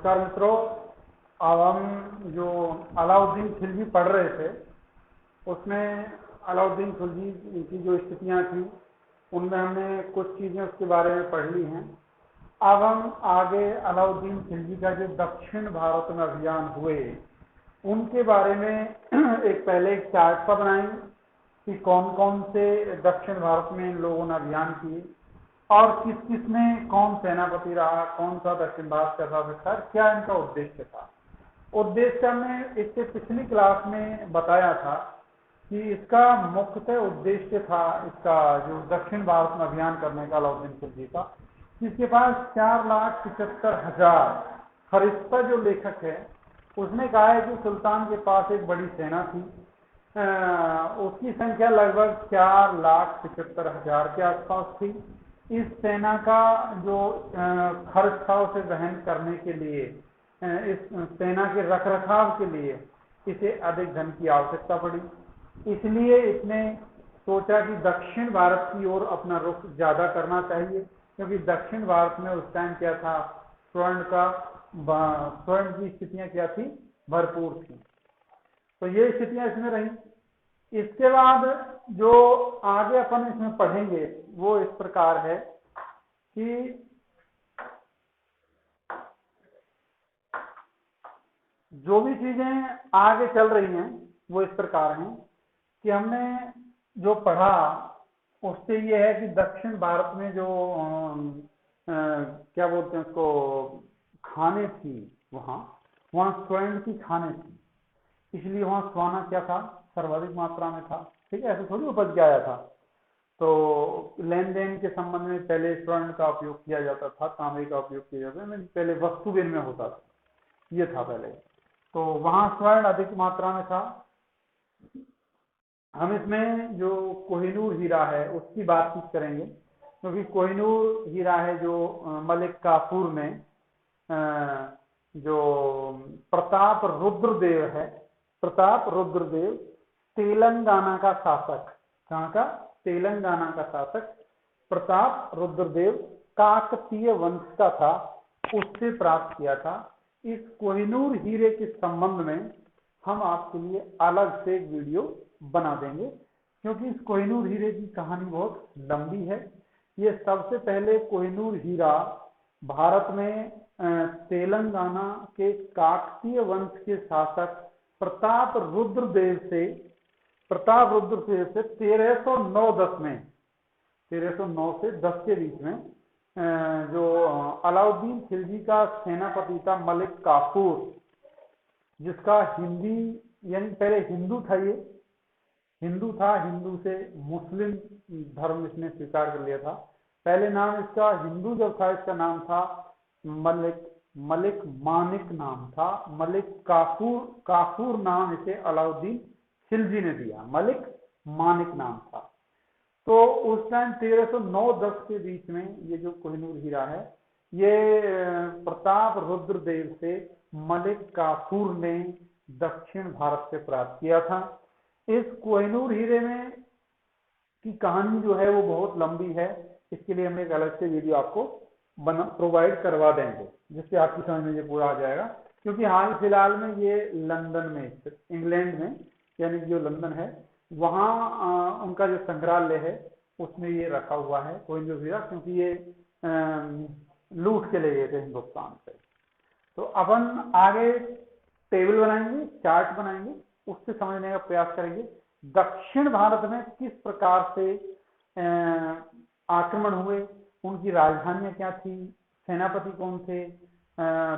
नमस्कार मित्रों। अब हम जो अलाउद्दीन खिलजी पढ़ रहे थे उसमें अलाउद्दीन खिलजी की जो स्थितियां थी उनमें हमने कुछ चीज़ें उसके बारे में पढ़ ली हैं। अब हम आगे अलाउद्दीन खिलजी का जो दक्षिण भारत में अभियान हुए उनके बारे में एक पहले एक चार्ट सा बनाएंगे कि कौन कौन से दक्षिण भारत में इन लोगों ने अभियान किए और किस किस में कौन सेनापति रहा, कौन सा दक्षिण भारत का शासक था, क्या इनका उद्देश्य था। उद्देश्य हमने इससे पिछली क्लास में बताया था कि इसका मुख्यतः उद्देश्य था इसका जो दक्षिण भारत में अभियान करने का अलाउद्दीन खिलजी का, जिसके पास 4,75,000 फरिश्ता जो लेखक है उसने कहा है कि सुल्तान के पास एक बड़ी सेना थी। उसकी संख्या लगभग 4,75,000 के आसपास थी। इस सेना का जो खर्च था उसे वहन करने के लिए, इस सेना के रखरखाव के लिए इसे अधिक धन की आवश्यकता पड़ी। इसलिए इसने सोचा कि दक्षिण भारत की ओर अपना रुख ज्यादा करना चाहिए, क्योंकि दक्षिण भारत में उस टाइम क्या था, स्वर्ण की स्थितियां क्या थी, भरपूर थी। तो ये स्थितियां इसमें रही। इसके बाद जो आगे अपन इसमें पढ़ेंगे वो इस प्रकार है कि जो भी चीजें आगे चल रही हैं वो इस प्रकार हैं कि हमने जो पढ़ा उससे ये है कि दक्षिण भारत में जो क्या बोलते हैं उसको, खाने थी, वहां स्वर्ण की खाने थी, इसलिए वहां सोना क्या था, सर्वाधिक मात्रा में था। ठीक है, ऐसे थोड़ी उपज के आया था। तो लेन देन के संबंध में पहले स्वर्ण का उपयोग किया जाता था, तांबे का उपयोग किया जाता था, पहले वस्तु विनिमय होता था, ये था पहले। तो वहां स्वर्ण अधिक मात्रा में था। हम इसमें जो कोहिनूर हीरा है उसकी बातचीत करेंगे, क्योंकि कोहिनूर हीरा है जो मलिक काफूर ने, जो प्रताप रुद्रदेव है, प्रताप रुद्रदेव तेलंगाना का शासक, कहाँ का, तेलंगाना का शासक प्रताप रुद्रदेव काकतीय वंश का था, उससे प्राप्त किया था। इस कोहिनूर हीरे के संबंध में हम आपके लिए अलग से एक वीडियो बना देंगे, क्योंकि इस कोहिनूर हीरे की कहानी बहुत लंबी है। ये सबसे पहले कोहिनूर हीरा भारत में तेलंगाना के काकतीय वंश के शासक प्रताप रुद्रदेव से 1309 में, 1309 से 10 के बीच में जो अलाउद्दीन खिलजी का सेनापति था मलिक काफूर, जिसका हिंदी यानी पहले हिंदू था, ये हिंदू था, हिंदू से मुस्लिम धर्म इसने स्वीकार कर लिया था। पहले नाम इसका हिंदू जब था इसका नाम था मलिक मानिक नाम था। मलिक काफूर नाम इसे अलाउद्दीन खिलजी ने दिया, मलिक मानिक नाम था। तो उस टाइम 1309-10 के बीच में ये जो कोहिनूर हीरा है ये प्रताप रुद्रदेव से मलिक काफूर ने दक्षिण भारत से प्राप्त किया था। इस कोहिनूर हीरे में की कहानी जो है वो बहुत लंबी है, इसके लिए हम एक अलग से वीडियो आपको प्रोवाइड करवा देंगे, जिससे आपकी समझ में ये पूरा आ जाएगा। क्योंकि हाल फिलहाल में ये लंदन में, इंग्लैंड में, यानी जो लंदन है वहाँ उनका जो संग्रहालय है उसमें ये रखा हुआ है कोहिनूर हीरा, क्योंकि ये लूट के ले गए थे हिंदुस्तान से। तो अपन आगे टेबल बनाएंगे, चार्ट बनाएंगे, उससे समझने का प्रयास करेंगे दक्षिण भारत में किस प्रकार से आक्रमण हुए, उनकी राजधानियां क्या थी, सेनापति कौन थे,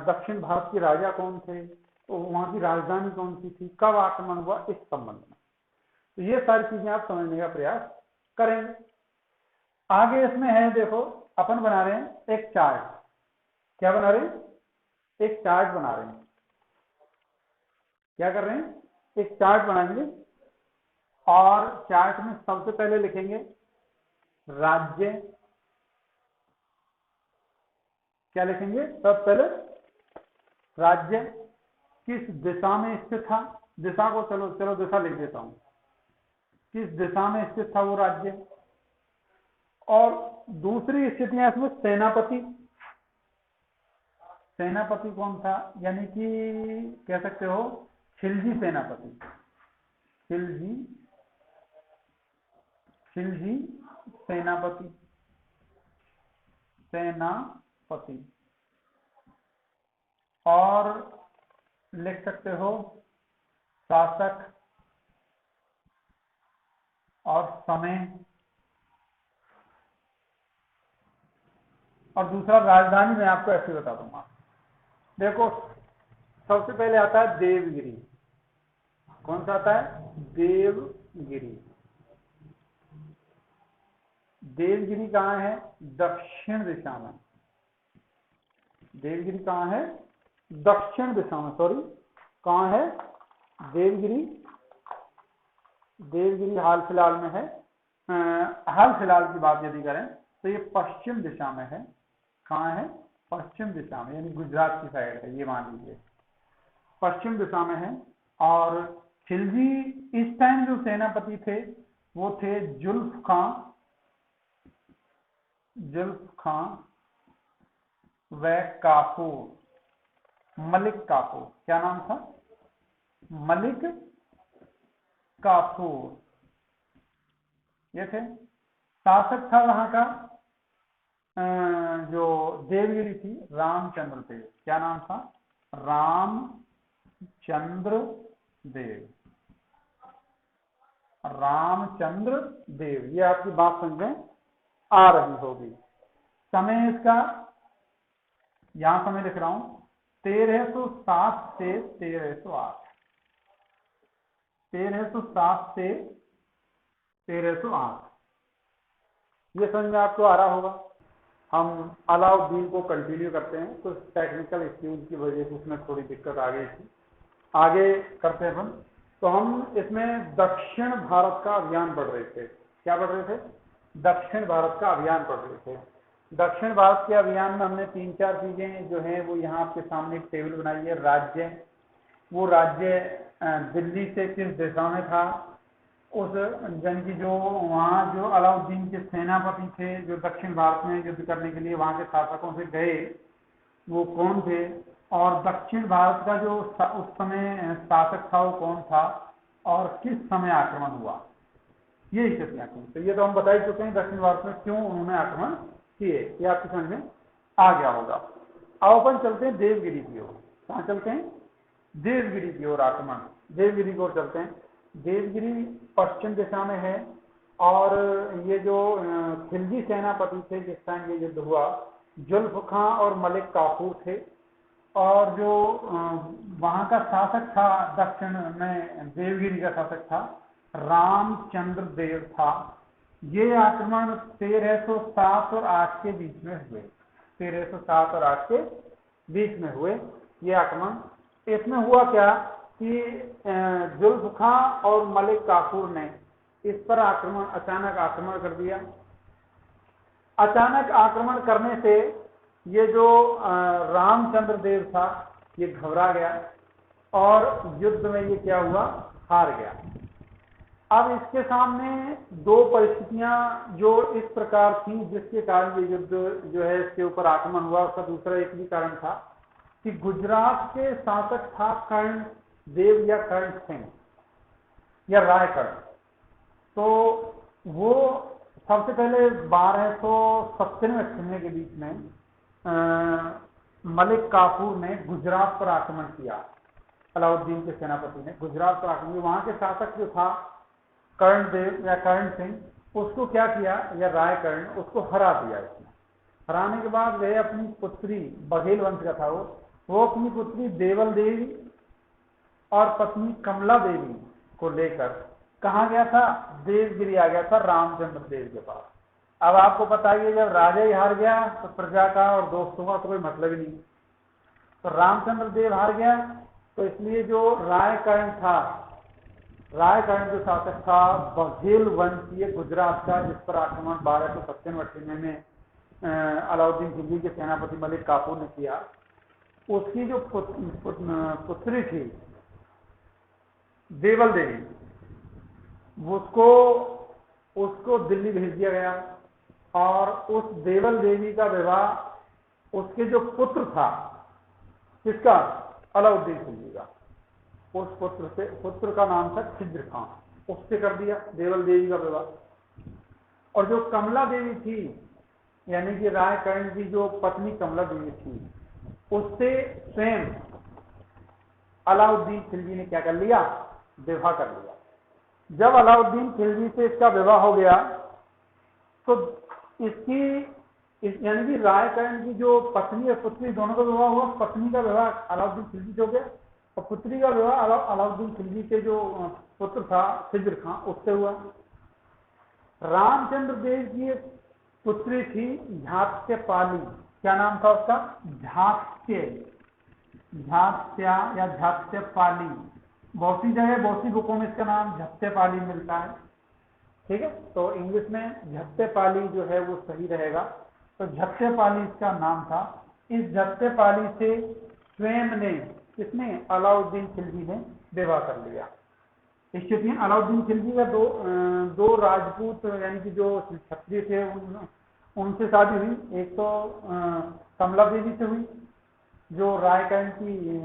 दक्षिण भारत के राजा कौन थे, तो वहां की राजधानी कौन सी थी, कब आक्रमण हुआ, इस संबंध में। तो ये सारी चीजें आप समझने का प्रयास करेंगे। आगे इसमें है, देखो अपन बना रहे हैं एक चार्ट। क्या बना रहे हैं, एक चार्ट बना रहे हैं। क्या कर रहे हैं, एक चार्ट बनाएंगे और चार्ट में सबसे पहले लिखेंगे राज्य। क्या लिखेंगे, सबसे पहले राज्य किस दिशा में स्थित था, दिशा को चलो दिशा लिख देता हूं, किस दिशा में स्थित था वो राज्य। और दूसरी स्थितियां इसमें सेनापति, सेनापति कौन था, यानी कि कह सकते हो खिलजी सेनापति, खिलजी सेनापति, सेनापति। और लिख सकते हो शासक और समय। और दूसरा राजधानी मैं आपको ऐसे बता दूंगा। देखो सबसे पहले आता है देवगिरी। कौन सा आता है? देवगिरी। देवगिरी कहाँ है? दक्षिण दिशा में। देवगिरी कहाँ है? दक्षिण दिशा में। सॉरी, कहाँ है देवगिरी? देवगिरी हाल फिलहाल में है। हाल फिलहाल की बात यदि करें तो ये पश्चिम दिशा में है। कहाँ है? पश्चिम दिशा में, यानी गुजरात की साइड है, ये मान लीजिए पश्चिम दिशा में है। और खिलजी इस टाइम जो सेनापति थे वो थे जुल्फ खां व काफूर, मलिक काफूर। क्या नाम था? मलिक काफूर, ये थे। शासक था वहां का जो देवगिरी थी, रामचंद्र देव। क्या नाम था? रामचंद्र देव। रामचंद्र देव, ये आपकी बात समझ आ रही होगी। समय इसका यहां समय लिख रहा हूं 1307 से 1308। 1307 से 1308, ये समझ में आपको आ रहा होगा। हम अलाउद्दीन को कंटिन्यू करते हैं। कुछ टेक्निकल इश्यूज की वजह से उसमें थोड़ी दिक्कत आ गई थी, आगे करते हैं अपन। तो हम इसमें दक्षिण भारत का अभियान पढ़ रहे थे। क्या पढ़ रहे थे? दक्षिण भारत का अभियान पढ़ रहे थे। दक्षिण भारत के अभियान में हमने 3-4 चीजें जो है वो यहाँ आपके सामने एक टेबल बनाई है। राज्य, वो राज्य दिल्ली से किस दिशा में था, उस जन की जो वहाँ जो अलाउद्दीन के सेनापति थे जो दक्षिण भारत में युद्ध करने के लिए वहाँ के शासकों से गए, वो कौन थे, और दक्षिण भारत का जो उस समय शासक था वो कौन था, और किस समय आक्रमण हुआ, ये स्थितियां थी। तो ये तो हम बता ही चुके हैं दक्षिण भारत में क्यों उन्होंने आक्रमण किए, ये आपकी समझ में आ गया होगा। अब अपन चलते हैं देवगिरी की ओर। कहाँ चलते हैं? देवगिरी की ओर। आक्रमण देवगिरी की ओर चलते हैं। देवगिरी पश्चिम दिशा में है। और ये जो खिलजी सेनापति थे जिस टाइम ये युद्ध हुआ, जुल्फ खां और मलिक काफूर थे। और जो वहां का शासक था दक्षिण में, देवगिरी का शासक था रामचंद्र देव था। ये आक्रमण 1307 और 8 के बीच में हुए। 1307 और 8 के बीच में हुए ये आक्रमण। इसमें हुआ क्या कि जुल्फ खां और मलिक काफूर ने इस पर अचानक आक्रमण कर दिया। अचानक आक्रमण करने से ये जो रामचंद्र देव था ये घबरा गया और युद्ध में ये क्या हुआ? हार गया। अब इसके सामने दो परिस्थितियां जो इस प्रकार थी जिसके कारण ये युद्ध जो है इसके ऊपर आक्रमण हुआ। उसका दूसरा एक भी कारण था कि गुजरात के शासक था कर्ण देव या कर्ण सिंह या रायकर्ण। तो वो सबसे पहले 1297-98 के बीच में मलिक काफूर ने गुजरात पर आक्रमण किया। अलाउद्दीन के सेनापति ने गुजरात पर आक्रमण किया। वहां के शासक जो था कर्ण देव या कर्ण सिंह, उसको क्या किया, या रायकर्ण, उसको हरा दिया। इसने हराने के बाद वह अपनी पुत्री, बघेल वंश का था वो अपनी पुत्री देवल देवी और पत्नी कमला देवी को लेकर कहाँ गया था? देवगिरी आ गया था रामचंद्र देव के पास। अब आपको पता है जब राजा ही हार गया तो प्रजा का और दोस्तों का तो कोई मतलब ही नहीं। तो रामचंद्र देव हार गया, तो इसलिए जो रायकर्ण था, रायकर्ण जो शासक था बघेल वंशीय गुजरात का, जिस पर आक्रमण 1297-98 में अलाउद्दीन खिलजी के सेनापति मलिक काफूर ने किया, उसकी जो पुत्री थी देवल देवी, उसको दिल्ली भेज दिया गया। और उस देवल देवी का विवाह उसके जो पुत्र था किसका? अलाउद्दीन खिलजी का। उस पुत्र का नाम था खिज्र खां, उससे कर दिया देवल देवी का विवाह। और जो कमला देवी थी, यानी कि राय कर्ण की जो पत्नी कमला देवी थी, उससे स्वयं अलाउद्दीन खिलजी ने क्या कर लिया? विवाह कर लिया। जब अलाउद्दीन खिलजी से इसका विवाह हो गया तो यानी कि राय कर्ण की जो पत्नी और पुत्री दोनों का विवाह हुआ। पत्नी का विवाह अलाउद्दीन खिलजी से हो गया और पुत्री का विवाह अलाउद्दीन खिलजी के जो पुत्र था खिज्र खां, उससे हुआ। रामचंद्र देव की एक पुत्री थी झात्स्यपाली। क्या नाम था उसका? झात्स्या या झात्स्यपाली। बहुत सी जगह, बहुत सी बुकों में इसका नाम झत्स्यपाली मिलता है। ठीक है, तो इंग्लिश में झत्स्यपाली जो है वो सही रहेगा। तो झत्स्यपाली इसका नाम था। इस झत्स्यपाली से स्वयं ने, किसने? अलाउद्दीन खिलजी ने विवाह कर लिया। इस स्थिति में अलाउद्दीन खिलजी का दो राजपूत यानी कि जो क्षत्रिय थे उनसे शादी हुई। एक तो कमला देवी से हुई जो रायकर्ण की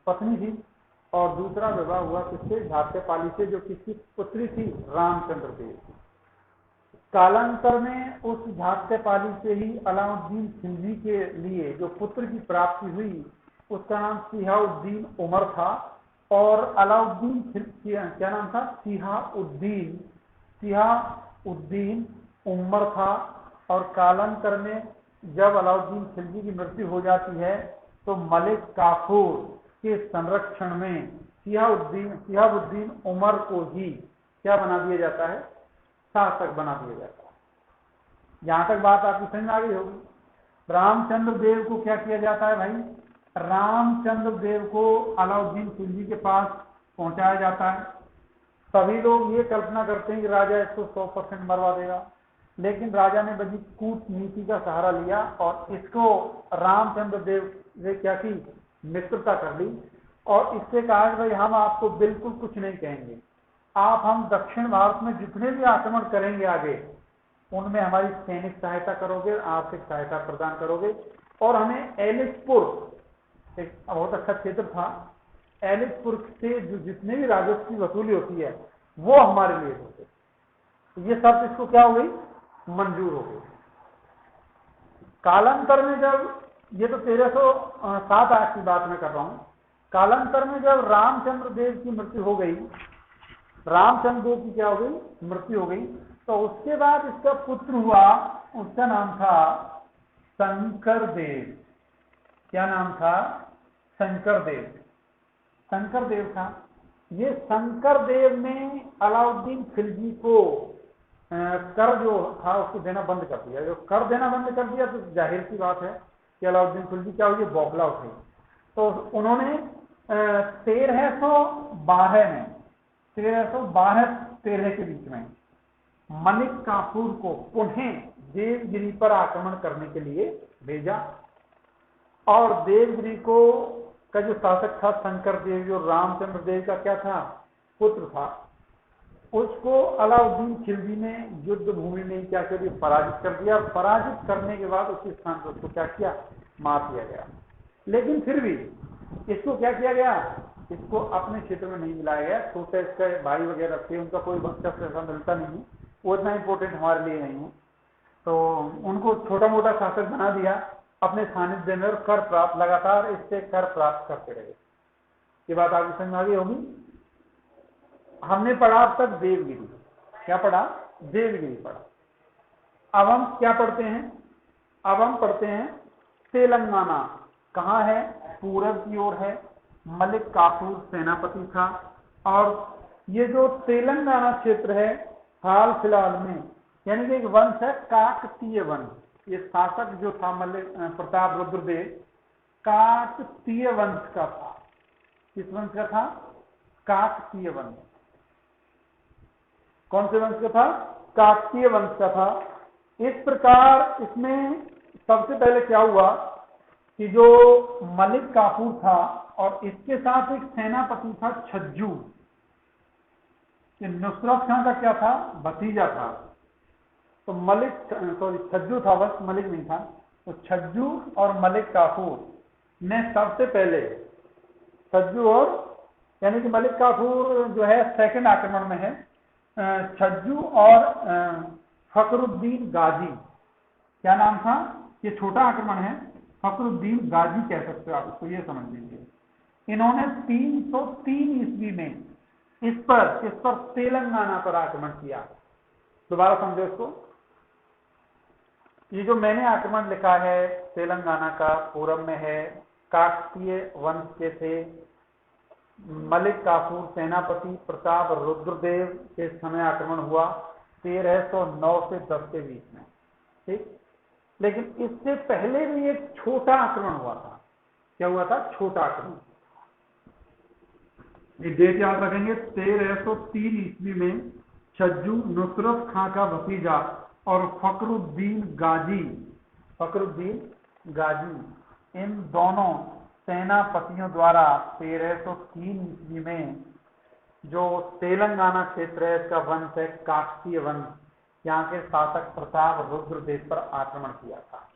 पत्नी थी, और दूसरा विवाह हुआ किससे? झात्स्यपाली से, जो किसकी पुत्री थी? रामचंद्र देव। कालांतर में उस झात्स्यपाली से ही अलाउद्दीन खिलजी के लिए जो पुत्र की प्राप्ति हुई उसका नाम सिहाउद्दीन उमर था। और अलाउद्दीन क्या नाम था? सिहाउद्दीन उमर था। और कालांतर में जब अलाउद्दीन खिलजी की मृत्यु हो जाती है तो मलिक काफूर के संरक्षण में सिहाबुद्दीन उमर को ही क्या बना दिया जाता है? शासक बना दिया जाता है। यहां तक बात आपकी समझ आ गई होगी। रामचंद्र देव को क्या किया जाता है भाई? रामचंद्र देव को अलाउद्दीन खिलजी के पास पहुंचाया जाता है। सभी लोग ये कल्पना करते हैं कि राजा इसको 100% मरवा देगा, लेकिन राजा ने बड़ी कूटनीति का सहारा लिया और इसको रामचंद्र देव ने क्या की? मित्रता कर ली और इससे कहा कि भाई हम आपको बिल्कुल कुछ नहीं कहेंगे, आप हम दक्षिण भारत में जितने भी आक्रमण करेंगे आगे उनमें हमारी सैनिक सहायता करोगे, आर्थिक सहायता प्रदान करोगे, और हमें एलिसपुर, एक बहुत अच्छा क्षेत्र था, एलिसपुर से जो जितने भी राजस्व की वसूली होती है वो हमारे लिए होते। ये शर्त इसको क्या हो गई? मंजूर हो गई। कालांतर में जब, ये तो 1307 की बात मैं कर रहा हूं, कालांतर में जब रामचंद्र देव की मृत्यु हो गई, रामचंद्र देव की क्या हो गई? मृत्यु हो गई। तो उसके बाद इसका पुत्र हुआ, उसका नाम था शंकर देव। क्या नाम था? शंकर देव। शंकर देव था। ये शंकर देव ने अलाउद्दीन खिलजी को कर जो था उसको देना बंद कर दिया। जो कर देना बंद कर दिया तो जाहिर सी बात है कि अलाउद्दीन खिलजी क्या हुई? बौखला उठे। तो उन्होंने 1312 के बीच में मलिक काफूर को पुनः देवगिरी पर आक्रमण करने के लिए भेजा। और देवगिरी को का जो शासक था शंकर देव, जो रामचंद्र देव का क्या था? पुत्र था, उसको अलाउद्दीन खिलजी ने युद्ध भूमि में क्या कर दिया? पराजित कर दिया। पराजित करने के बाद उसी स्थान पर उसको क्या किया? मार दिया गया। लेकिन फिर भी इसको क्या किया गया? इसको अपने क्षेत्र में नहीं मिलाया गया। छोटे इसके भाई वगैरह थे, उनका कोई बच्चा ऐसा मिलता नहीं, वो इतना इंपॉर्टेंट हमारे लिए नहीं है, तो उनको छोटा मोटा शासक बना दिया अपने सानिध्य में, और कर प्राप्त, लगातार इससे कर प्राप्त करते रहे। ये बात आपकी समझ आ गई होगी। हमने पढ़ा अब तक देवगिरी। क्या पढ़ा? देवगिरी पढ़ा। अब हम क्या पढ़ते हैं? अब हम पढ़ते हैं तेलंगाना। कहाँ है? पूरब की ओर है। मलिक काफूर सेनापति था। और ये जो तेलंगाना क्षेत्र है हाल फिलहाल में, यानी कि एक वंश है काकतीय वंश। ये शासक जो था मलिक प्रताप रुद्रदेव, काकतीय वंश का था। किस वंश का था? काकतीय वंश। कौन से वंश का था? काकतीय वंश का था। इस प्रकार इसमें सबसे पहले क्या हुआ कि जो मलिक काफूर था और इसके साथ एक सेनापति था छज्जू। नुसरत खान का क्या था? भतीजा था। तो छज्जू था, बस मलिक नहीं था। तो छज्जू और मलिक काफूर, ने सबसे पहले छज्जू और यानी कि मलिक काफूर जो है सेकंड आक्रमण में है, छज्जू और फखरुद्दीन गाजी, क्या नाम था, ये छोटा आक्रमण है, फखरुद्दीन गाजी कह सकते हो आप इसको, ये समझ लीजिए। इन्होंने 303 ईस्वी में इस पर तेलंगाना पर आक्रमण किया। दोबारा समझो इसको, ये जो मैंने आक्रमण लिखा है तेलंगाना का, पूरब में है, काकतीय वंश के थे, मलिक काफूर सेनापति प्रताप रुद्रदेव के समय आक्रमण हुआ 1309 से 10 के बीच में, ठीक। लेकिन इससे पहले भी एक छोटा आक्रमण हुआ था। क्या हुआ था? छोटा आक्रमण। ये डेट याद रखेंगे, 1303 ईस्वी में छज्जू नुसरत खां का भतीजा और फखरुद्दीन गाजी इन दोनों सेनापतियों द्वारा 1303 ईस्वी में जो तेलंगाना क्षेत्र है, इसका वंश है काकतीय वंश, यहाँ के शासक प्रताप रुद्रदेव पर आक्रमण किया था।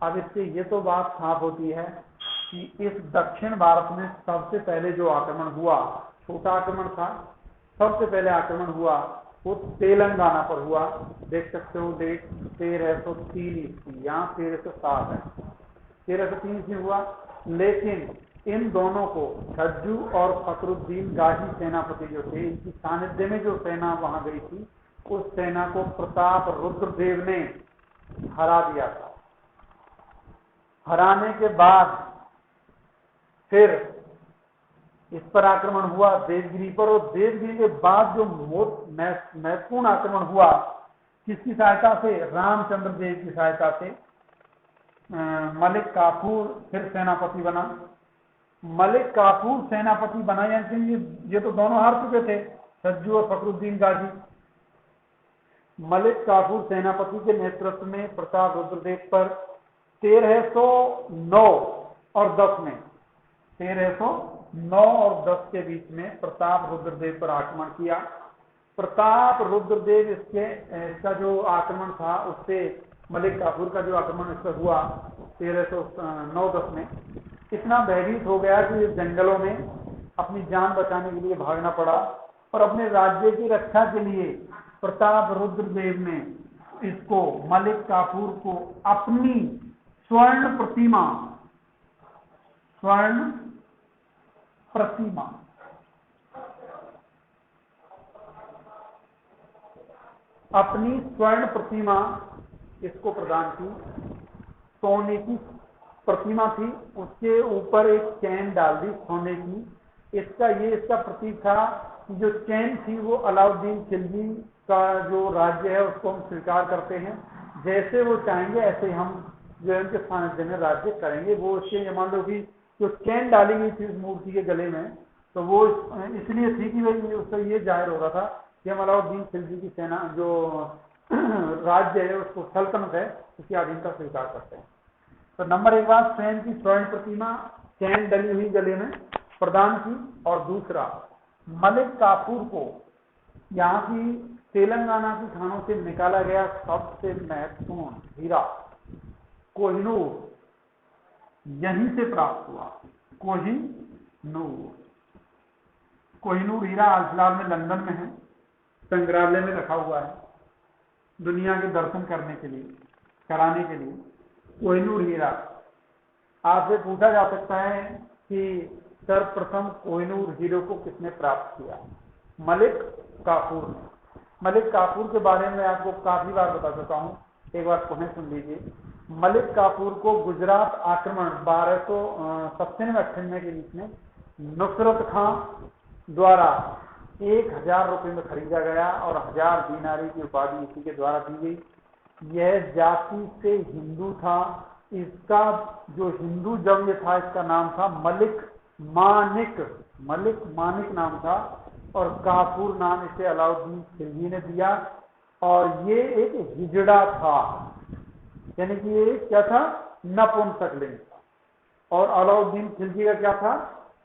अब इससे ये तो बात साफ होती है कि इस दक्षिण भारत में सबसे पहले जो आक्रमण हुआ, छोटा आक्रमण था, सबसे पहले आक्रमण हुआ वो तेलंगाना पर हुआ। देख सकते हो डेट 1303 ईस्वी, यहाँ 1307 है, 1303 ईस्वी हुआ। लेकिन इन दोनों को छज्जू और फखरुद्दीन गाजी सेनापति जो थे, इनकी सानिध्य में जो सेना वहां गई थी, उस सेना को प्रताप रुद्रदेव ने हरा दिया था। हराने के बाद फिर इस पर आक्रमण हुआ देवगिरी पर, और देवगिरी के बाद जो महत्वपूर्ण आक्रमण हुआ, किसकी सहायता से? रामचंद्र देव की सहायता से। मलिक काफूर फिर सेनापति बना। मलिक काफूर सेनापति बना, यानी ये तो दोनों हार चुके थे, छज्जू और फखरुद्दीन गाजी। मलिक काफूर सेनापति के नेतृत्व में प्रताप रुद्रदेव पर 1309 और 10 में, 1309 और 10 के बीच में प्रताप रुद्रदेव पर आक्रमण किया। प्रताप रुद्रदेव इसका जो आक्रमण था, उससे मलिक काफूर का जो आक्रमण इस पर हुआ 1309-10 में, इतना भयभीत हो गया कि इस जंगलों में अपनी जान बचाने के लिए भागना पड़ा, और अपने राज्य की रक्षा के लिए प्रताप रुद्रदेव ने इसको, मलिक काफूर को, अपनी स्वर्ण प्रतिमा इसको प्रदान की। सोने की प्रतिमा थी, उसके ऊपर एक चैन डाल दी सोने की। इसका प्रतीक था कि जो चैन थी वो अलाउद्दीन खिलजी का जो राज्य है उसको हम स्वीकार करते हैं, जैसे वो चाहेंगे ऐसे हम जो है उनके सानिध्य में राज्य करेंगे। वो उसके मान लो कि जो चैन डाली गई थी उस मूर्ति के गले में, तो वो इसलिए थी कि भाई उससे ये जाहिर हो रहा था कि हम अलाउद्दीन खिलजी की सेना जो राज्य है, उसको सल्तनत है, उसकी अधीनता स्वीकार करते हैं। तो नंबर एक बात, स्वयं की स्वर्ण प्रतिमा चैन डली हुई गले में प्रदान की, और दूसरा मलिक काफूर को यहाँ की तेलंगाना की खानों से निकाला गया सबसे महत्वपूर्ण हीरा कोहिनूर यहीं से प्राप्त हुआ। कोहिनूर हीरा हाल फिलहाल में लंदन में है, संग्रहालय में रखा हुआ है, दुनिया के दर्शन कराने के लिए। कोहिनूर हीरा, आपसे पूछा जा सकता है कि सर्वप्रथम कोहिनूर हीरे को किसने प्राप्त किया? मलिक काफूर ने। मलिक काफूर के बारे में आपको काफी बार बता चुका हूं, एक बार पुनः सुन लीजिए। मलिक काफूर को गुजरात आक्रमण 1297-98 के बीच में नुसरत खां द्वारा 1000 रुपये में खरीदा गया, और 1000 दीनारी की उपाधि इसी के द्वारा दी गई। यह जाति से हिंदू था। इसका जो हिंदू जव्य था, इसका नाम था मलिक मानिक नाम था, और काफूर नाम इसे अलाउद्दीन खिलजी ने दिया। और ये एक हिजड़ा था, यानी कि ये क्या था? नपुंसक लिंग था, और अलाउद्दीन खिलजी का क्या था?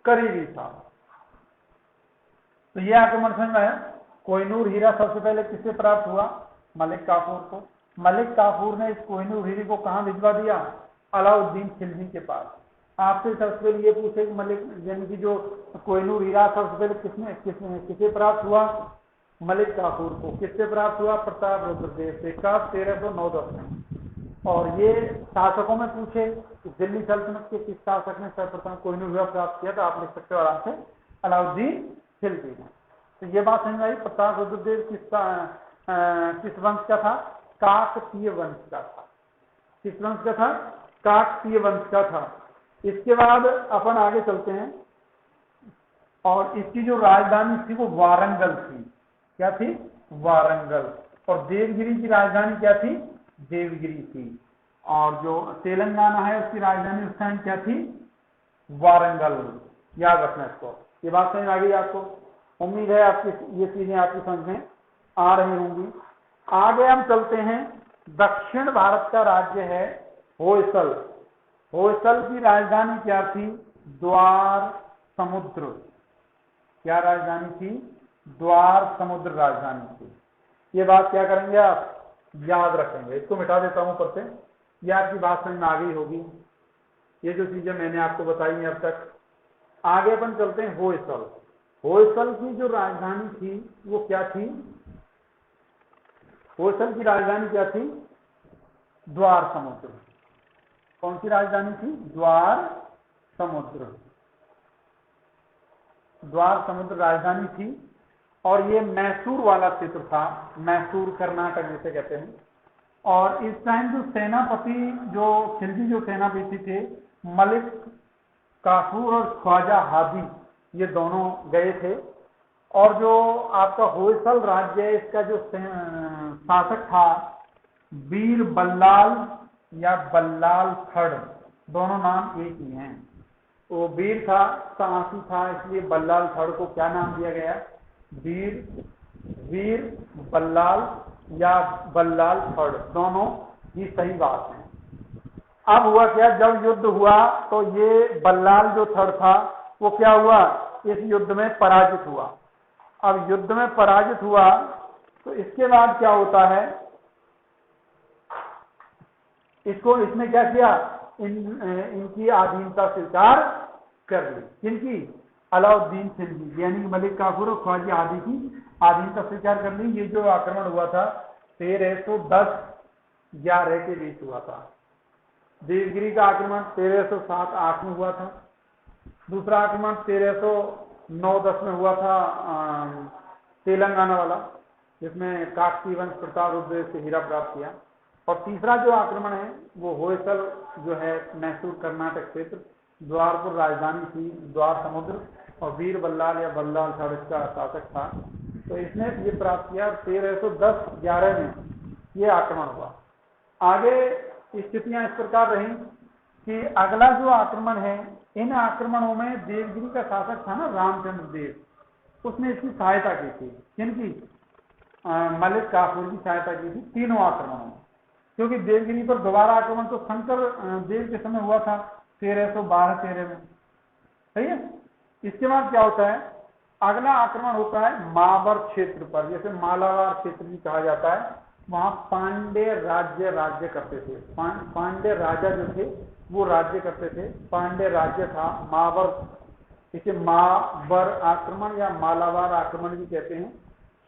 करीबी था। तो ये आक्रमण समझ में आया। कोहिनूर हीरा सबसे पहले किससे प्राप्त हुआ? मलिक काफूर को। मलिक काफूर ने इस कोहिनूर हीरे को कहां भिजवा दिया? अलाउद्दीन खिलजी के पास। आपसे सबसे पहले ये पूछे कि मलिक यानी कि जो कोहिनूर हीरा सबसे पहले किसे प्राप्त हुआ? मलिक काफूर को। किससे प्राप्त हुआ? प्रताप रुद्रदेव से। कब? 1309-10 में। और ये शासकों में पूछे कि दिल्ली सल्तनत के किस शासक ने सर्वप्रथम कोहिनूर हीरा प्राप्त किया, तो आप लिख सकते हो आराम से, अलाउद्दीन खिलजी ने। तो ये बात समझ आई। प्रताप रुद्रदेव किस वंश का था? काकतीय वंश का था। किस वंश का था? काकतीय वंश का था। इसके बाद अपन आगे चलते हैं, और इसकी जो राजधानी थी वो वारंगल थी। क्या थी? वारंगल। और देवगिरी की राजधानी क्या थी? देवगिरी थी। और जो तेलंगाना है उसकी राजधानी उस टाइम क्या थी? वारंगल। याद रखना इसको। ये बात समझ आ गई आपको? उम्मीद है आपकी ये चीजें आपकी समझ में आ रही होंगी। आगे हम चलते हैं। दक्षिण भारत का राज्य है होयसल। होयसल की राजधानी क्या थी? द्वार समुद्र। क्या राजधानी थी? द्वार समुद्र राजधानी थी। ये बात क्या करेंगे आप? याद रखेंगे। इसको मिटा देता हूं ऊपर से। ये आपकी बात समझ में आ गई होगी, ये जो चीजें मैंने आपको बताई हैं अब तक। आगे अपन चलते हैं होयसल। होयसल की जो राजधानी थी वो क्या थी? होयसल की राजधानी क्या थी? द्वार समुद्र। कौन सी राजधानी थी? द्वार समुद्र। द्वार समुद्र राजधानी थी। और ये मैसूर वाला क्षेत्र था। मैसूर कर्नाटक जिसे कहते हैं। और इस टाइम जो सेनापति जो खिलजी जो सेनापति थे, मलिक काफूर और ख्वाजा हादी, ये दोनों गए थे। और जो आपका होयसल राज्य है इसका जो शासक था वीर बल्लाल या बल्लाल थर्ड, दोनों नाम एक ही हैं। वो वीर था, साहसी था, इसलिए बल्लाल थर्ड को क्या नाम दिया गया? वीर बल्लाल या बल्लाल थर्ड, दोनों ही सही बात है। अब हुआ क्या? जब युद्ध हुआ तो ये बल्लाल जो थर्ड था वो क्या हुआ? इस युद्ध में पराजित हुआ। अब युद्ध में पराजित हुआ तो इसके बाद क्या होता है? इसने क्या किया? इनकी अधीनता स्वीकार कर ली। किनकी? अलाउद्दीन खिलजी यानी मलिक काफूर और ख्वाजा हादी की अधीनता स्वीकार कर ली। ये जो आक्रमण हुआ था 1310-11 के बीच हुआ था। देवगिरी का आक्रमण 1307-8 में हुआ था। दूसरा आक्रमण 1309-10 में हुआ था तेलंगाना वाला, जिसमें काकतीय वंश प्रताप रुद्रदेव से हीरा प्राप्त किया। और तीसरा जो आक्रमण है वो होयसल जो है मैसूर कर्नाटक क्षेत्र, द्वारपुर राजधानी थी, द्वार समुद्र, और वीर बल्लाल या बल्लाल थर्ड इसका शासक था। तो इसने ये प्राप्त किया। 1310-11 में ये आक्रमण हुआ। आगे स्थितियां इस प्रकार रही कि अगला जो आक्रमण है, इन आक्रमणों में देवगिरी का शासक था ना रामचंद्र देव, उसने इसकी सहायता की थी। किनकी? मलिक काफूर की सहायता की थी तीनों आक्रमणों में। क्योंकि देवगिरी पर दोबारा आक्रमण तो शंकर देव के समय हुआ था 1312-13 में, सही है। इसके बाद क्या होता है? अगला आक्रमण होता है मावर क्षेत्र पर, जैसे मालावार क्षेत्र भी कहा जाता है। वहां पांड्य राज्य करते थे। पांड्य राजा जो थे वो राज्य करते थे। पांड्य राज्य था मावर, इसे मावर आक्रमण या मालावार आक्रमण भी कहते हैं।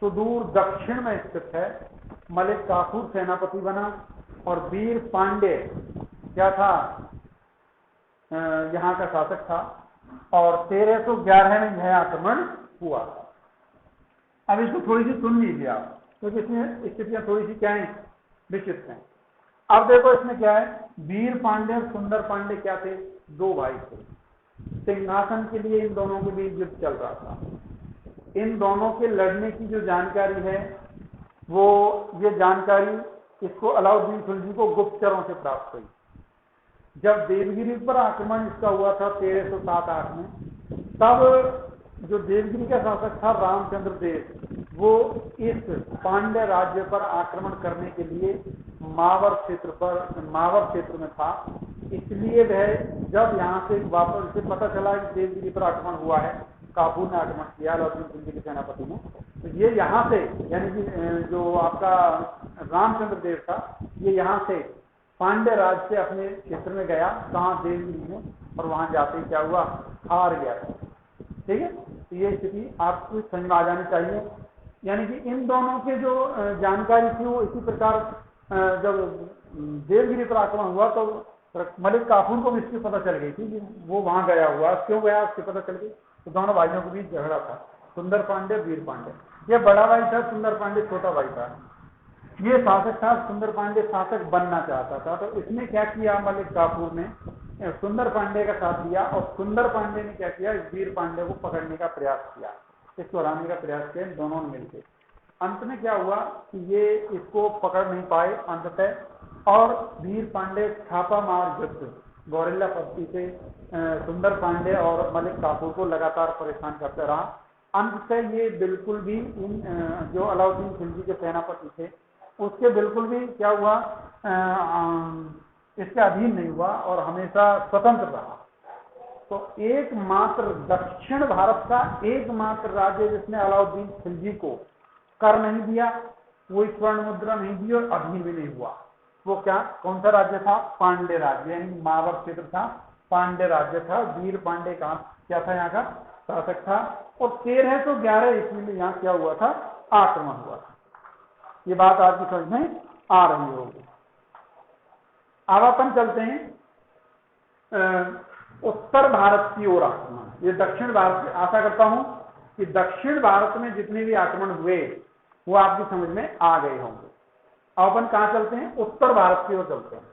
सुदूर दक्षिण में स्थित है। मलिक काफूर सेनापति बना और वीर पांड्य क्या था? यहाँ का शासक था। और 1311 में यह आक्रमण हुआ। अब इसको थोड़ी सी सुन लीजिए आप, क्योंकि इसमें स्थितियां थोड़ी सी क्या है? विचित्र हैं। अब देखो इसमें क्या है? वीर पांड्य और सुंदर पांड्य क्या थे? दो भाई थे। सिंहासन के लिए इन दोनों के बीच युद्ध चल रहा था। इन दोनों के लड़ने की जो जानकारी है वो ये जानकारी इसको अलाउद्दीन खिलजी को गुप्तचरों से प्राप्त हुई। जब देवगिरी पर आक्रमण इसका हुआ था 1307-8 में, तब जो देवगिरी का शासक था रामचंद्र देव, वो इस पांड्य राज्य पर आक्रमण करने के लिए मावर क्षेत्र में था। इसलिए वह जब यहाँ से वापस से पता चला कि देवगिरी पर आक्रमण हुआ है, काफूर ने आक्रमण किया अलाउद्दीन खिलजी के सेनापति ने, तो ये यहाँ से यानी कि जो आपका रामचंद्र देव था, ये यहाँ से पांड्य राज से अपने क्षेत्र में गया। कहाँ? देवगिरी में। और वहां जाते ही क्या हुआ, हार गया था। ठीक है, तो ये स्थिति आपको समझ में आ जानी चाहिए। यानी कि इन दोनों के जो जानकारी थी वो इसी प्रकार जब देवगिरी पर आक्रमण हुआ तो मलिक काफूर को भी इसकी पता चल गई थी कि वो वहां गया हुआ, क्यों गया उसकी पता चल गई। तो दोनों भाइयों के बीच झगड़ा था, सुंदर पांडे वीर पांडे। ये बड़ा भाई था, सुंदर पांडे छोटा भाई था। ये शासक था, सुंदर पांडे शासक बनना चाहता था। तो इसने क्या किया, मलिक काफूर ने सुंदर पांडे का साथ लिया और सुंदर पांडे ने क्या किया, वीर पांडे को पकड़ने का प्रयास किया, इसको हराने का प्रयास किया दोनों ने मिलकर। अंत में क्या हुआ कि ये इसको पकड़ नहीं पाए अंततः, और वीर पांडे छापा मार युद्ध गौरेला पत्ती से सुंदर पांडे और मलिक काफूर को लगातार परेशान करते रहा। अंततः ये बिल्कुल भी इन जो अलाउद्दीन खिलजी के सेनापति थे उसके बिल्कुल भी क्या हुआ, इसके अधीन नहीं हुआ और हमेशा स्वतंत्र रहा। तो एकमात्र दक्षिण भारत का एकमात्र राज्य जिसने अलाउद्दीन खिलजी को कर नहीं दिया, वो स्वर्ण मुद्रा नहीं दी और अधीन भी नहीं हुआ, वो क्या, कौन सा राज्य था, पांडे राज्य, यानी मावर क्षेत्र था, पांडे राज्य था। वीर पांडे का क्या था, यहाँ का शासक था। और 1311 ईस्वी में यहाँ क्या हुआ था, आक्रमण हुआ था। ये बात आपकी समझ में आ रही होगी। अब अपन चलते हैं उत्तर भारत की ओर आक्रमण। ये दक्षिण भारत, आशा करता हूं कि दक्षिण भारत में जितने भी आक्रमण हुए वो आपकी समझ में आ गए होंगे। अब अपन कहां चलते हैं, उत्तर भारत की ओर चलते हैं।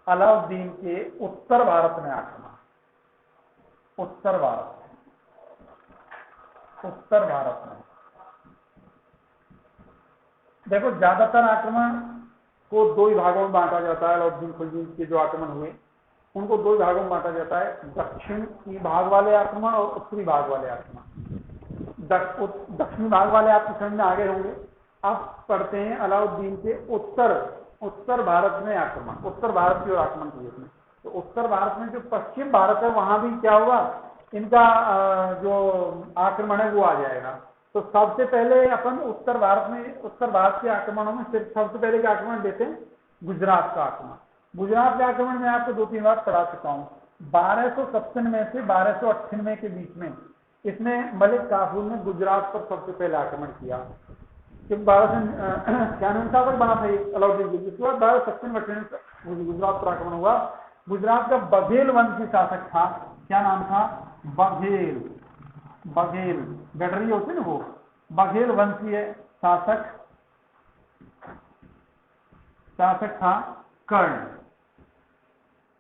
अलाउद्दीन के उत्तर भारत में आक्रमण, उत्तर भारत में देखो, ज्यादातर आक्रमण को दो ही भागों में बांटा जाता है। अलाउद्दीन खिलजी के जो आक्रमण हुए उनको दो ही भागों में बांटा जाता है, दक्षिणी भाग वाले आक्रमण और उत्तरी भाग वाले आक्रमण। दक्षिणी भाग वाले आपको समझ में आ गए होंगे। अब पढ़ते हैं अलाउद्दीन के उत्तर भारत में आक्रमण, उत्तर भारत की ओर आक्रमण किए थे। तो उत्तर भारत में जो पश्चिम भारत है वहां भी क्या होगा, इनका जो आक्रमण है वो आ जाएगा। तो सबसे पहले अपन उत्तर भारत के आक्रमणों में सिर्फ सबसे पहले का आक्रमण देते हैं गुजरात का आक्रमण। गुजरात के आक्रमण में आपको 2-3 बार पढ़ा चुका हूं। 1297 से 1298 के बीच में इसमें मलिक काफूर ने गुजरात पर सबसे पहले आक्रमण किया। जब 1296 साल तक बना था ये अलाउद्दीन खिलजी, उसके बाद 1297 गुजरात पर आक्रमण हुआ। गुजरात का बघेल वंशी शासक था, क्या नाम था, बघेल गडरी होते ना वो, बघेल वंशीय शासक था कर्ण।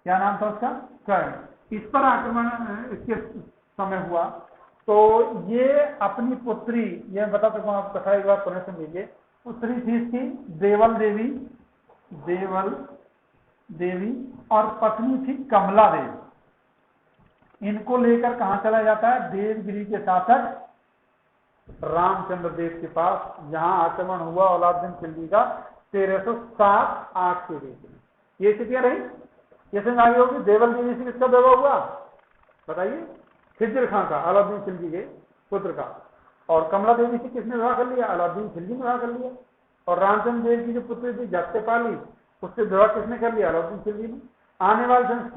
क्या नाम था उसका, कर्ण। इस पर आक्रमण इसके समय हुआ। तो ये अपनी पुत्री, ये बता सकता हूं, आप कथा एक बार पुनः सुन लीजिए। पुत्री थी इसकी देवल देवी और पत्नी थी कमला देवी। इनको लेकर कहां चला जाता है, देवगिरी के शासक रामचंद्र देव के पास। यहां आक्रमण हुआ अलाउद्दीन खिलजी का 1307-8 के बीच में। ये स्थितियां रही। ये समझ आगे होगी। देवल देवी से किसका विवाह हुआ बताइए, खिज्र खां का, अलाउद्दीन खिलजी के पुत्र का। और कमला देवी से किसने विवाह कर लिया, अलाउद्दीन खिलजी ने विवाह कर लिया। और रामचंद्र देव की जो पुत्री थी जत्तेपाली, उससे विवाह किसने कर लिया, अलाउद्दीन खिलजी ने। आने वाले समय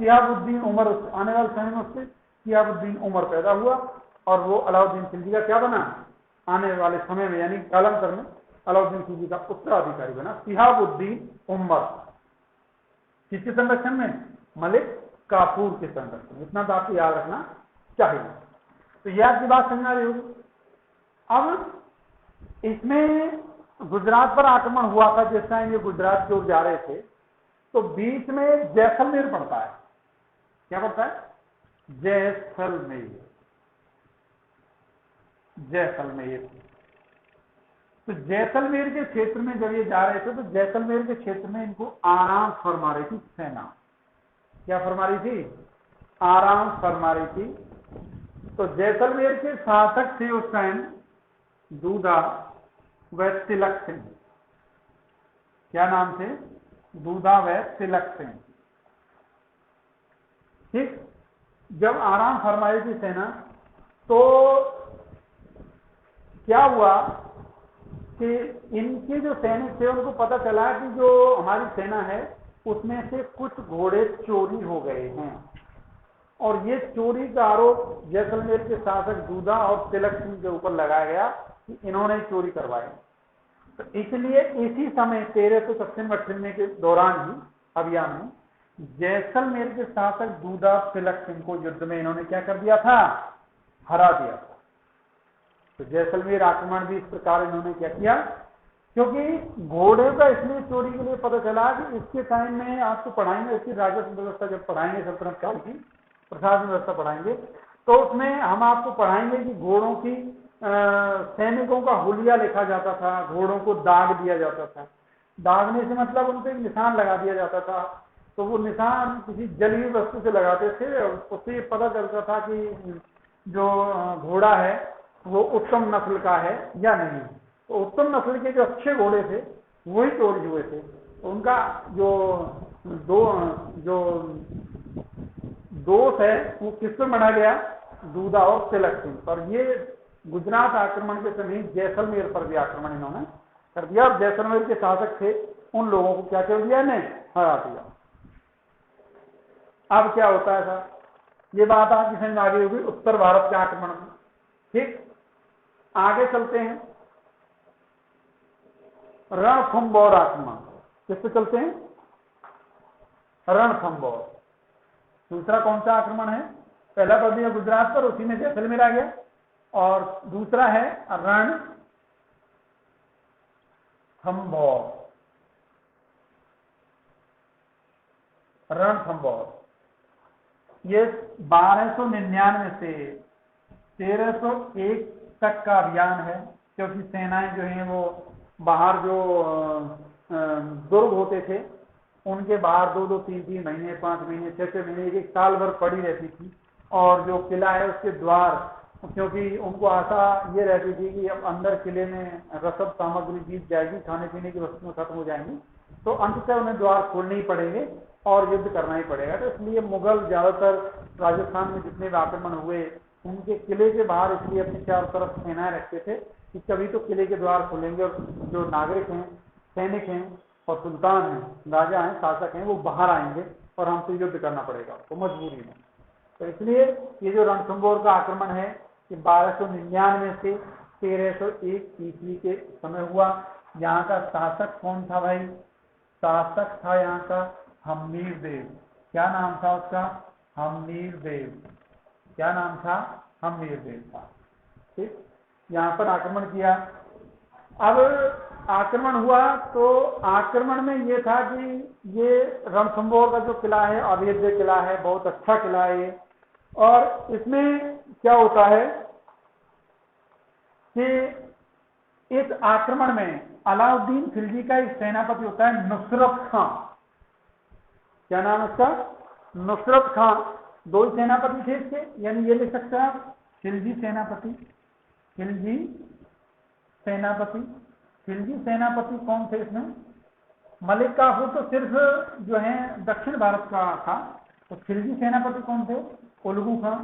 शिहाबुद्दीन उमर पैदा हुआ और वो अलाउद्दीन खिलजी का क्या बना, आने वाले समय में यानी कालांतर में अलाउद्दीन खिलजी का उत्तराधिकारी बना शिहाबुद्दीन उमर। किसके संरक्षण में, मलिक काफूर के संरक्षण। इतना तो आपको याद रखना चाहिए। तो यह आपकी बात समझ आ रही होगी। अब इसमें गुजरात पर आक्रमण हुआ था, जिस टाइम ये गुजरात की ओर जा रहे थे तो बीच में जैसलमेर पड़ता है। क्या पड़ता है, जैसलमेर। तो जैसलमेर के क्षेत्र में जब ये जा रहे थे तो जैसलमेर के क्षेत्र में इनको आराम फरमा रही थी सेना। क्या फरमा रही थी, आराम फरमा रही थी। तो जैसलमेर के शासक थे उस टाइम दूधा व तिलक सिंह। क्या नाम थे, दूधा व तिलक सिंह। ठीक, जब आराम फरमाई थी सेना तो क्या हुआ कि इनके जो सैनिक थे उनको पता चला कि जो हमारी सेना है उसमें से कुछ घोड़े चोरी हो गए हैं, और ये चोरी का आरोप जैसलमेर के शासक दूधा और तिलक सिंह के ऊपर लगाया गया कि इन्होंने चोरी करवाए। तो इसलिए इसी समय 1398 के दौरान ही अभियान में जैसलमेर के शासक दूधा तिलक सिंह को युद्ध में इन्होंने क्या कर दिया था, हरा दिया था। तो जैसलमेर आक्रमण भी इस प्रकार इन्होंने क्या किया, क्योंकि घोड़े का इसलिए चोरी के लिए पता चला कि इसके टाइम में आपको पढ़ाएंगे, इसकी राजस्व व्यवस्था जब पढ़ाएंगे सल्तनत काल की प्रशासन व्यवस्था पढ़ाएंगे, तो उसमें हम आपको पढ़ाएंगे कि घोड़ों की सैनिकों का हुलिया लिखा जाता था, घोड़ों को दाग दिया जाता था। दागने से मतलब उन पर निशान लगा दिया जाता था, तो वो निशान किसी जलीय वस्तु से लगाते थे, उससे पता चलता था कि जो घोड़ा है वो उत्तम नस्ल का है या नहीं। तो उत्तम नस्ल के जो अच्छे घोड़े थे वही चोरी हुए थे। तो उनका जो दोष है वो किस पर बना गया, दूधा और तिलक सिंह। और ये गुजरात आक्रमण के समय जैसलमेर पर भी आक्रमण इन्होंने कर दिया, और जैसलमेर के शासक थे उन लोगों को क्या कर दिया, इन्हें हरा दिया। अब क्या होता है सर, ये बात आपकी समझ में आ गई होगी उत्तर भारत के आक्रमण में। ठीक, आगे चलते हैं, रणथंबोर आक्रमण। किस पे चलते हैं, रणथंबोर। दूसरा कौन सा आक्रमण है, पहला तो दिया गुजरात पर, उसी में जैसलमेर आ गया, और दूसरा है रणथंबोर। रणथंबोर ये 1299 से 1301 तक का अभियान है, क्योंकि सेनाएं जो हैं वो बाहर जो दुर्ग होते थे उनके बाहर 2-2, 3-3 महीने, 5 महीने, 6-6 महीने, एक साल भर पड़ी रहती थी। और जो किला है उसके द्वार, क्योंकि उनको आशा ये रहती थी कि अब अंदर किले में रसद सामग्री जीत जाएगी, खाने पीने की वस्तुएं खत्म हो जाएंगी, तो अंततः उन्हें द्वार खोलने ही पड़ेंगे और युद्ध करना ही पड़ेगा। तो इसलिए मुगल ज्यादातर राजस्थान में जितने भी आक्रमण हुए उनके किले के बाहर इसलिए अपने चारों तरफ सेनाएं रखते थे कि कभी तो किले के द्वार खुलेंगे और जो नागरिक हैं, सैनिक हैं और सुल्तान हैं, राजा हैं, शासक हैं, वो बाहर आएंगे और हमसे युद्ध करना पड़ेगा, तो मजबूरी में। तो इसलिए ये जो रणथंबोर का आक्रमण है कि 1299 से 1301 ईस्वी के समय हुआ। यहाँ का शासक कौन था भाई, शासक था यहाँ का हम्मीर देव। क्या नाम था उसका, हम्मीर देव। क्या नाम था, हम्मीर देव था। ठीक, यहाँ पर आक्रमण किया। अब आक्रमण हुआ तो आक्रमण में ये था कि ये रणथंबोर का जो किला है अभेद्य किला है, बहुत अच्छा किला है ये। और इसमें क्या होता है कि इस आक्रमण में अलाउद्दीन खिलजी का एक सेनापति होता है नुसरत खां। क्या नाम है उसका, नुसरत खां। दो ही सेनापति थे इसके, यानी ये लिख सकते हैं आप खिलजी सेनापति, खिलजी सेनापति। खिलजी सेनापति कौन थे इसमें, मलिक काफूर तो सिर्फ जो है दक्षिण भारत का था, तो खिलजी सेनापति कौन थे, उलगू खां,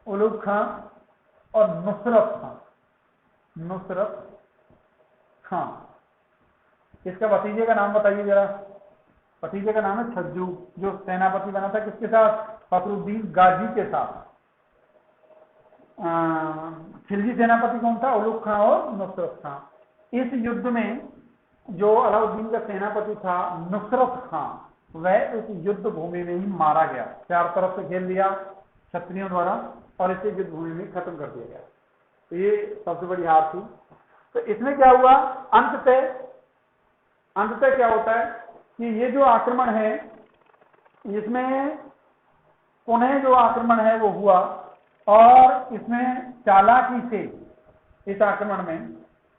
उलुग खां और नुसरत खां, नुसरत खां। इसका भतीजे का नाम बताइए जरा। भतीजे का नाम है छज्जू, जो सेनापति बना था किसके साथ, फखरुद्दीन गाजी के साथ। खिलजी सेनापति कौन था, उलुग खां और नुसरत खां। इस युद्ध में जो अलाउद्दीन का सेनापति था नुसरत खां, वह इस युद्ध भूमि में ही मारा गया। चार तरफ से घेर लिया क्षत्रियों द्वारा और इसे युद्ध भूमि में खत्म कर दिया गया। तो ये सबसे बड़ी हार थी। तो इसमें क्या हुआ, अंततः क्या होता है कि ये जो आक्रमण है इसमें पुनः जो आक्रमण है वो हुआ, और इसमें चालाकी से इस आक्रमण में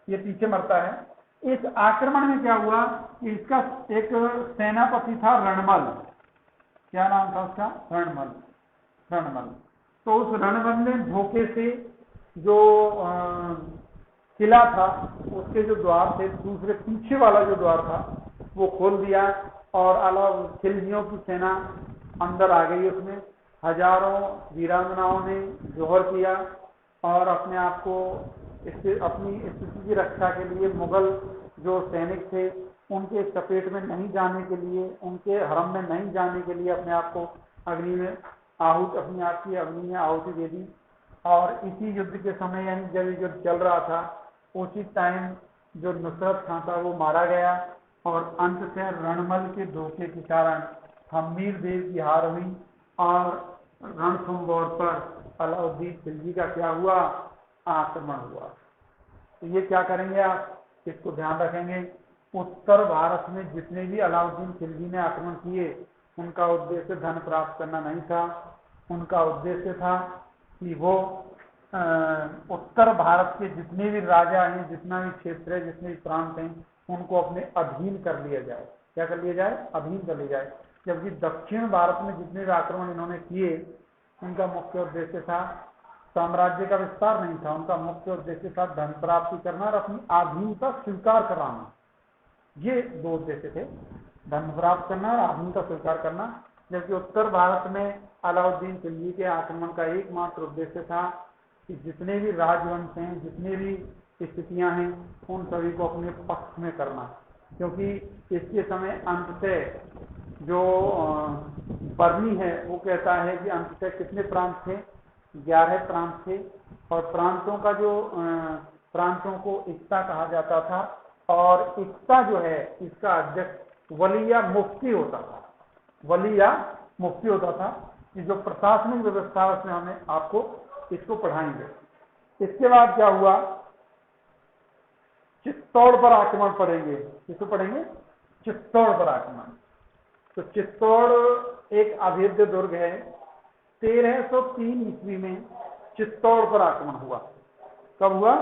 ये पीछे मरता है। इस आक्रमण में क्या हुआ कि इसका एक सेनापति था रणमल। क्या नाम था उसका, रणमल। तो उस रणमल ने धोखे से जो किला था उसके जो द्वार थे, दूसरे पीछे वाला जो द्वार था वो खोल दिया, और अलावा खिलजियों की सेना अंदर आ गई। उसमें हजारों वीरांगनाओं ने जोहर किया और अपने आप को अपनी स्थिति की रक्षा के लिए मुगल जो सैनिक थे उनके चपेट में नहीं जाने के लिए, उनके हरम में नहीं जाने के लिए अपने आप को अग्नि में अपने आप की अग्नि में आहुति दे दी। और इसी युद्ध के समय, यानी जब युद्ध चल रहा था, उसी टाइम जो नुसरत खां था वो मारा गया। और अंत से रणमल के धोखे के कारण हम्मीर देव की हार हुई और रणथंभौर पर अलाउद्दीन खिलजी का क्या हुआ, आक्रमण हुआ। तो ये क्या करेंगे आप, इसको ध्यान रखेंगे। उत्तर भारत में जितने भी अलाउद्दीन खिलजी ने आक्रमण किए, उनका उद्देश्य धन प्राप्त करना नहीं था। उनका उद्देश्य था कि वो उत्तर भारत के जितने भी राजा हैं, जितना भी क्षेत्र है, जितने भी प्रांत हैं, उनको अपने अधीन कर लिया जाए। क्या कर लिया जाए, अधीन कर लिया जाए। जबकि दक्षिण भारत में जितने भी आक्रमण इन्होंने किए, उनका मुख्य उद्देश्य था साम्राज्य का विस्तार नहीं था, उनका मुख्य उद्देश्य था धन प्राप्ति करना और अपनी अधीनता स्वीकार कराना। ये दो उद्देश्य थे, धन प्राप्त करना और अधीनता स्वीकार करना। जबकि उत्तर भारत में अलाउद्दीन खिलजी के आक्रमण का एकमात्र उद्देश्य था कि जितने भी राजवंश हैं, जितने भी स्थितियां हैं, उन सभी को अपने पक्ष में करना। क्योंकि इसके समय अंततः जो बर्नी है वो कहता है कि अंततः कितने प्रांत थे, 11 प्रांत थे। और प्रांतों का जो प्रांतों को इक्ता कहा जाता था। और इक्ता जो है, इसका अध्यक्ष वली या मुफ्ती होता था, वली या मुफ्ती होता था। कि जो प्रशासनिक व्यवस्था है उसमें हमें आपको इसको पढ़ाएंगे। इसके बाद क्या हुआ, चित्तौड़ पर आक्रमण पड़ेंगे। किसको पढ़ेंगे, चित्तौड़ पर आक्रमण। तो चित्तौड़ एक अभेद्य दुर्ग है। 1303 ईस्वी में चित्तौड़ पर आक्रमण हुआ। कब हुआ,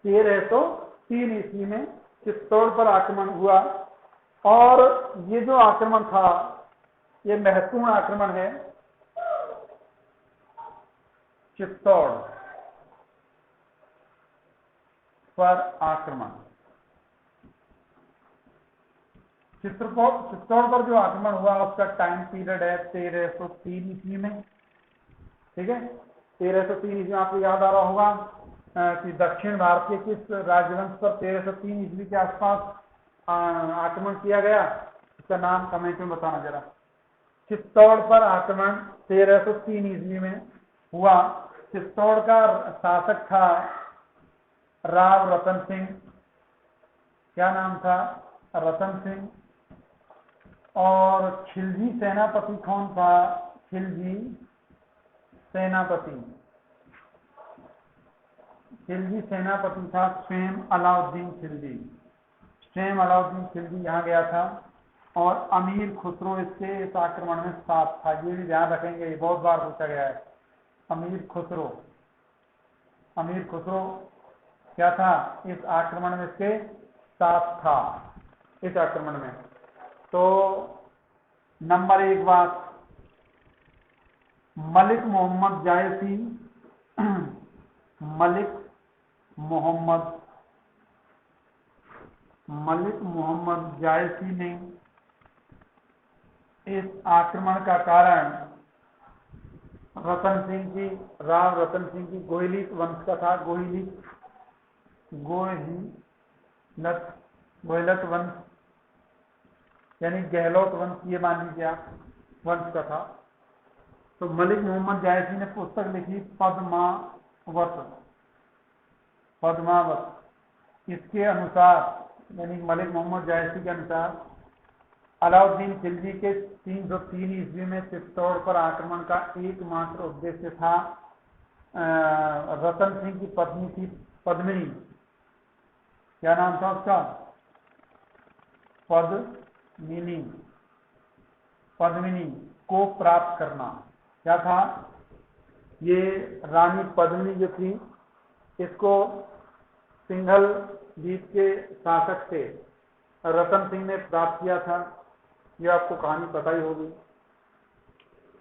1303 ईस्वी में चित्तौड़ पर आक्रमण हुआ। और ये जो आक्रमण था, ये महत्वपूर्ण आक्रमण है। चित्तौड़ पर आक्रमण, चित्तौड़ पर जो आक्रमण हुआ उसका टाइम पीरियड है 1303 ईस्वी में। ठीक है, 1303 ईस्वी आपको याद आ रहा होगा कि दक्षिण भारत के किस राजवंश पर 1303 ईस्वी के आसपास आक्रमण किया गया, इसका नाम कमेंट में बताना जरा। चित्तौड़ पर आक्रमण 1303 ईस्वी में हुआ। चित्तौड़ का शासक था राव रतन सिंह। क्या नाम था, रतन सिंह। और खिलजी सेनापति कौन था, खिलजी सेनापति, खिलजी सेनापति था स्वयं अलाउद्दीन खिलजी। स्वयं अलाउद्दीन खिलजी यहाँ गया था। और अमीर खुसरो इसके इस आक्रमण में साथ था। ये भी ध्यान रखेंगे, ये बहुत बार पूछा गया है। अमीर खुसरो, अमीर खुसरो क्या था, इस आक्रमण में इसके साथ था, इस आक्रमण में। तो नंबर 1 बात, मलिक मोहम्मद जायसी, मलिक मोहम्मद जायसी ने इस आक्रमण का कारण रतन सिंह की, राव रतन सिंह की गोहिलिक वंश का था। गोहिलत वंश यानी गहलोत वंश, ये मान लीजिए आप, वंश का था। तो मलिक मोहम्मद जायसी ने पुस्तक लिखी पद्मावत। इसके अनुसार, यानी मलिक मोहम्मद जायसी के अनुसार, अलाउद्दीन खिलजी के 303 ईस्वी में चित्तौड़ पर आक्रमण का एकमात्र उद्देश्य था रतन सिंह की पत्नी थी पद्मिनी। क्या नाम था उसका, पद्मिनी को प्राप्त करना। क्या था, ये रानी पद्मिनी जो थी, इसको सिंघल द्वीप के शासक थे रतन सिंह ने प्राप्त किया था। ये आपको कहानी पता ही होगी।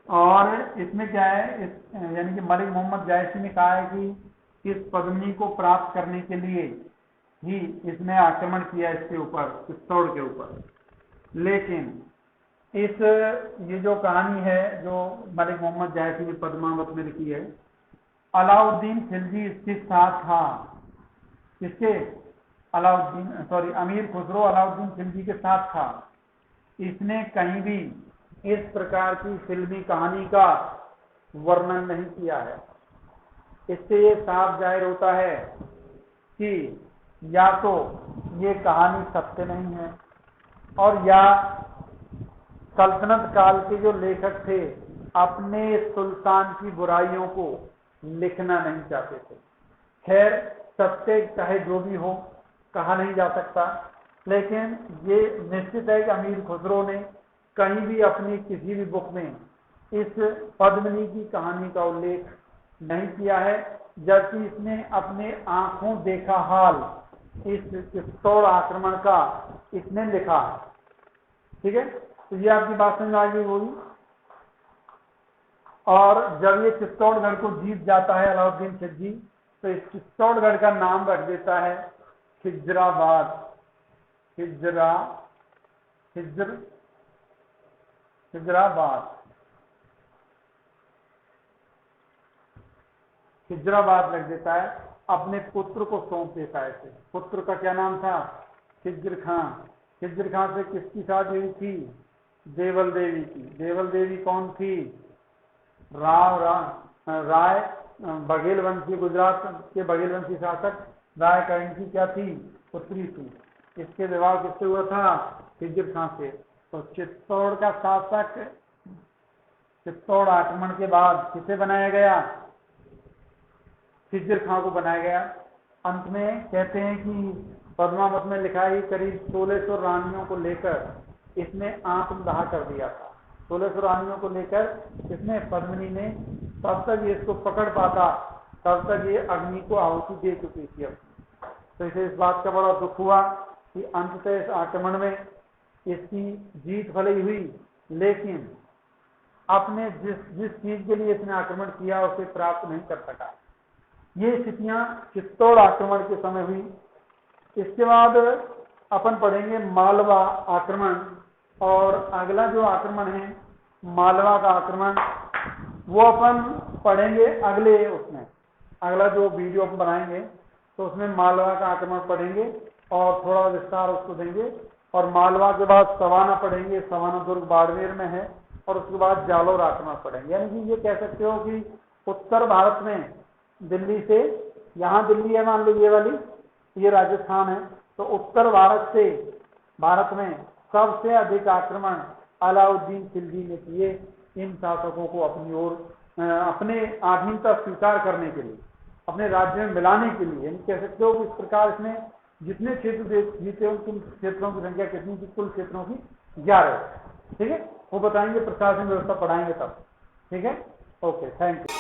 और इसमें क्या है, यानी कि मलिक मोहम्मद जायसी ने कहा है कि इस पद्मिनी को प्राप्त करने के लिए ही इसने आक्रमण किया इसके ऊपर, चित्तौड़ के ऊपर। लेकिन ये जो कहानी है जो मलिक मोहम्मद जायसी ने पद्मावत में लिखी है, अलाउद्दीन खिलजी इसके साथ था। इसके अमीर खुसरो अलाउद्दीन खिलजी के साथ था, इसने कहीं भी इस प्रकार की फिल्मी कहानी का वर्णन नहीं किया है। इससे ये साफ जाहिर होता है कि या तो ये कहानी सत्य नहीं है, और या सल्तनत काल के जो लेखक थे अपने सुल्तान की बुराइयों को लिखना नहीं चाहते थे। खैर, सत्य चाहे जो भी हो कहा नहीं जा सकता, लेकिन ये निश्चित है कि अमीर खुसरो ने कहीं भी अपनी किसी भी बुक में इस पद्मिनी की कहानी का उल्लेख नहीं किया है, जबकि इसने अपने आंखों देखा हाल इस चित्तौड़ आक्रमण का इसने लिखा है। ठीक है, तो ये आपकी बात समझ आ गई होगी। और जब ये चित्तौड़गढ़ को जीत जाता है अलाउद्दीन खिलजी, तो इस चित्तौड़गढ़ का नाम रख देता है खिजराबाद। खिजराबाद रख देता है, अपने पुत्र को सौंप देता है इसे। पुत्र का क्या नाम था? खिज्र खां। खिज्र खां से किसकी शादी हुई थी? देवल देवी की। देवल देवी कौन थी? राय बघेल वंशी, गुजरात के बघेल वंशी शासक राय का इनकी क्या थी? पुत्री थी। इसके विवाह किससे हुआ था? खिज्र खां से। तो चित्तौड़ का शासक चित्तौड़ आक्रमण के बाद किसे बनाया गया? खिज्र खां को बनाया गया। अंत में कहते हैं कि पद्मावत में लिखा है करीब 1600 रानियों को लेकर इसने आत्मदाह कर दिया था। 1600 रानियों को लेकर इसने, पद्मिनी ने, तब तक ये इसको पकड़ पाता तब तक ये अग्नि को आहुति दे चुकी थी। तो इसे इस बात का बड़ा दुख हुआ कि अंततः इस आक्रमण में इसकी जीत भले ही हुई, लेकिन अपने जिस चीज के लिए इसने आक्रमण किया उसे प्राप्त नहीं कर सका। ये स्थितियां चित्तौड़ आक्रमण के समय हुई। इसके बाद अपन पढ़ेंगे मालवा आक्रमण, और अगला जो आक्रमण है मालवा का आक्रमण, वो अपन पढ़ेंगे अगले उसमें। अगला जो वीडियो अपन बनाएंगे तो उसमें मालवा का आक्रमण पढ़ेंगे और थोड़ा विस्तार उसको देंगे। और मालवा के बाद सवाना पढ़ेंगे, सवाना दुर्ग बाड़मेर में है, और उसके बाद जालोर आक्रमण पढ़ेंगे। यानी कि ये कह सकते हो कि उत्तर भारत में दिल्ली से, यहाँ दिल्ली है मान लो ये वाली, ये राजस्थान है, तो उत्तर भारत से भारत में सबसे अधिक आक्रमण अलाउद्दीन खिलजी ने किए इन शासकों को अपनी ओर, अपने अधीनता स्वीकार करने के लिए, अपने राज्य में मिलाने के लिए। कह सकते हो कि इस प्रकार इसने जितने क्षेत्र जीते उन क्षेत्रों की संख्या कितनी थी? कुल क्षेत्रों की 11। ठीक है, वो बताएंगे, प्रशासन व्यवस्था पढ़ाएंगे तब। ठीक है, ओके, थैंक यू।